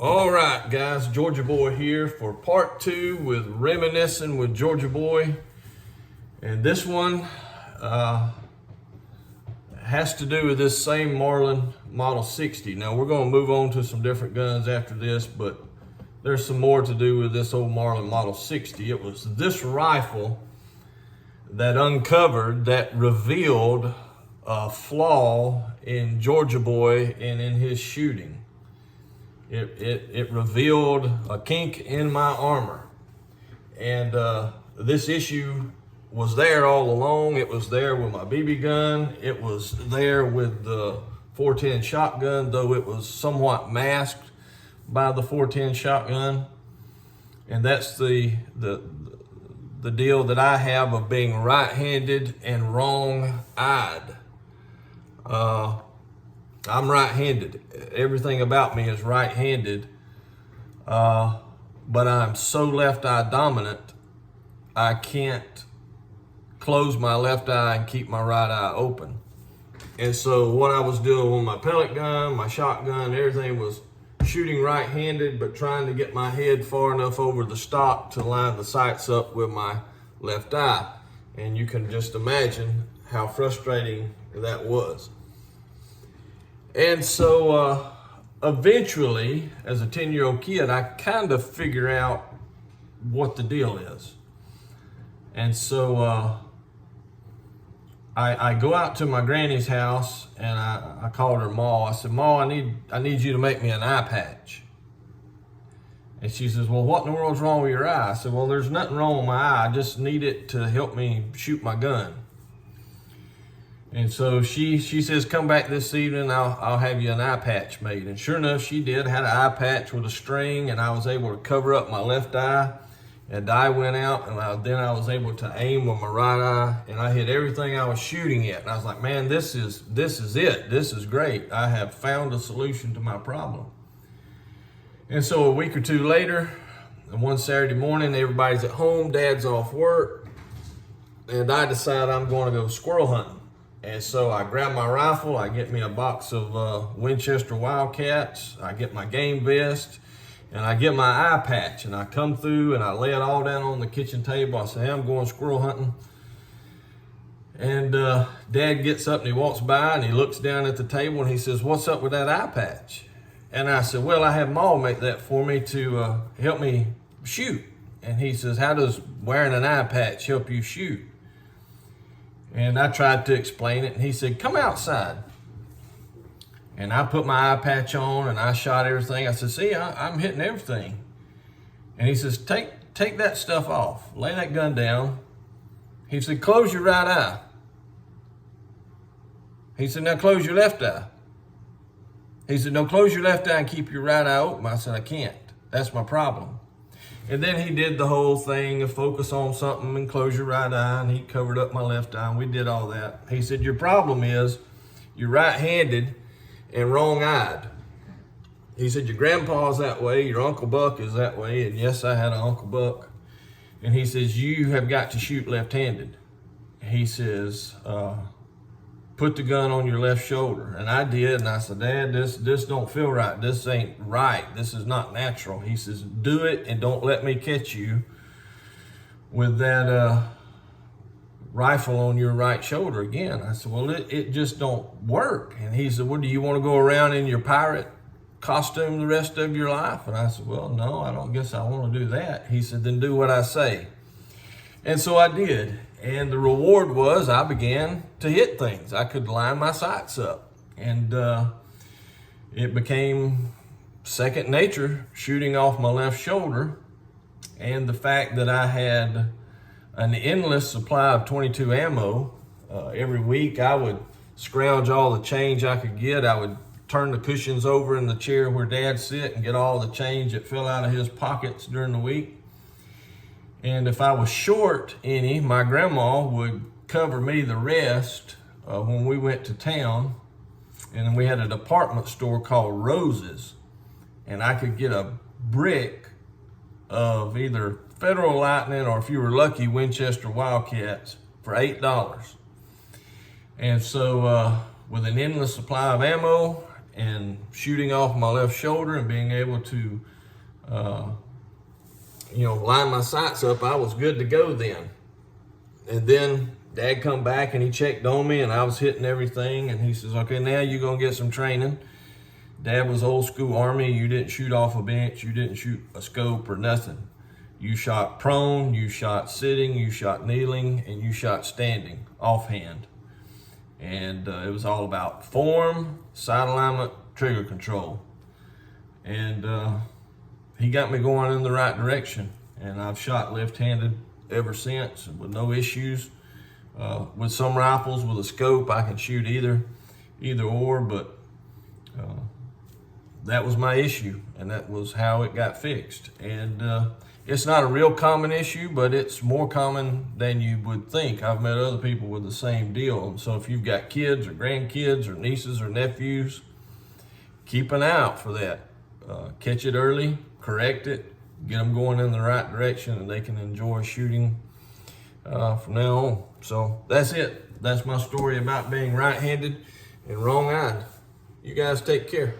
All right, guys, Georgia Boy here for part 2 with Reminiscing with Georgia Boy. And this one has to do with this same Marlin Model 60. Now, we're going to move on to some different guns after this, but there's some more to do with this old Marlin Model 60. It was this rifle that uncovered, that revealed a flaw in Georgia Boy and in his shooting. It revealed a kink in my armor. And this issue was there all along. It was there with my BB gun. It was there with the 410 shotgun, though it was somewhat masked by the 410 shotgun. And that's the deal that I have of being right-handed and wrong-eyed. I'm right-handed. Everything about me is right-handed, but I'm so left-eye dominant, I can't close my left eye and keep my right eye open. And so what I was doing with my pellet gun, my shotgun, everything was shooting right-handed, but trying to get my head far enough over the stock to line the sights up with my left eye. And you can just imagine how frustrating that was. And so eventually, as a 10-year-old kid, I kind of figure out what the deal is. And so I go out to my granny's house and I called her Ma. I said, Ma, I need you to make me an eye patch. And she says, well, what in the world's wrong with your eye? I said, well, there's nothing wrong with my eye. I just need it to help me shoot my gun. And so she says, come back this evening, I'll have you an eye patch made. And sure enough, she did. Had an eye patch with a string, and I was able to cover up my left eye. And dye went out, and then I was able to aim with my right eye, and I hit everything I was shooting at. And I was like, man, this is it. This is great. I have found a solution to my problem. And so a week or two later, and one Saturday morning, everybody's at home, Dad's off work, and I decide I'm going to go squirrel hunting. And so I grab my rifle, I get me a box of Winchester Wildcats, I get my game vest, and I get my eye patch, and I come through and I lay it all down on the kitchen table. I say, hey, I'm going squirrel hunting. And Dad gets up and he walks by and he looks down at the table and he says, what's up with that eye patch? And I said, well, I had Ma make that for me to help me shoot. And he says, how does wearing an eye patch help you shoot? And I tried to explain it, and he said, come outside. And I put my eye patch on, and I shot everything. I said, see, I'm hitting everything. And he says, take that stuff off. Lay that gun down. He said, close your right eye. He said, now close your left eye. He said, no, close your left eye and keep your right eye open. I said, I can't. That's my problem. And then he did the whole thing of focus on something and close your right eye, and he covered up my left eye, and we did all that. He said, your problem is you're right-handed and wrong-eyed. He said, your grandpa's that way, your Uncle Buck is that way, and yes, I had an Uncle Buck. And he says, you have got to shoot left-handed. He says, put the gun on your left shoulder. And I did, and I said, Dad, this don't feel right. This ain't right. This is not natural. He says, do it and don't let me catch you with that rifle on your right shoulder again. I said, well, it just don't work. And he said, well, do you want to go around in your pirate costume the rest of your life? And I said, well, no, I don't guess I want to do that. He said, then do what I say. And so I did. And the reward was I began to hit things. I could line my sights up. And it became second nature shooting off my left shoulder. And the fact that I had an endless supply of .22 ammo. Every week I would scrounge all the change I could get. I would turn the cushions over in the chair where Dad sit and get all the change that fell out of his pockets during the week. And if I was short any, my grandma would cover me the rest when we went to town. And then we had a department store called Rose's. And I could get a brick of either Federal Lightning or, if you were lucky, Winchester Wildcats for $8. And so with an endless supply of ammo and shooting off my left shoulder and being able to, line my sights up, I was good to go then. And then Dad come back and he checked on me and I was hitting everything. And he says, okay, now you're going to get some training. Dad was old school Army. You didn't shoot off a bench. You didn't shoot a scope or nothing. You shot prone, you shot sitting, you shot kneeling, and you shot standing, offhand. And it was all about form, sight alignment, trigger control. And he got me going in the right direction. And I've shot left-handed ever since with no issues. With some rifles, with a scope, I can shoot either or, but that was my issue, and that was how it got fixed. And it's not a real common issue, but it's more common than you would think. I've met other people with the same deal. And so if you've got kids or grandkids or nieces or nephews, keep an eye out for that. Catch it early, correct it, get them going in the right direction, and they can enjoy shooting from now on. So that's it. That's my story about being right-handed and wrong-eyed. You guys take care.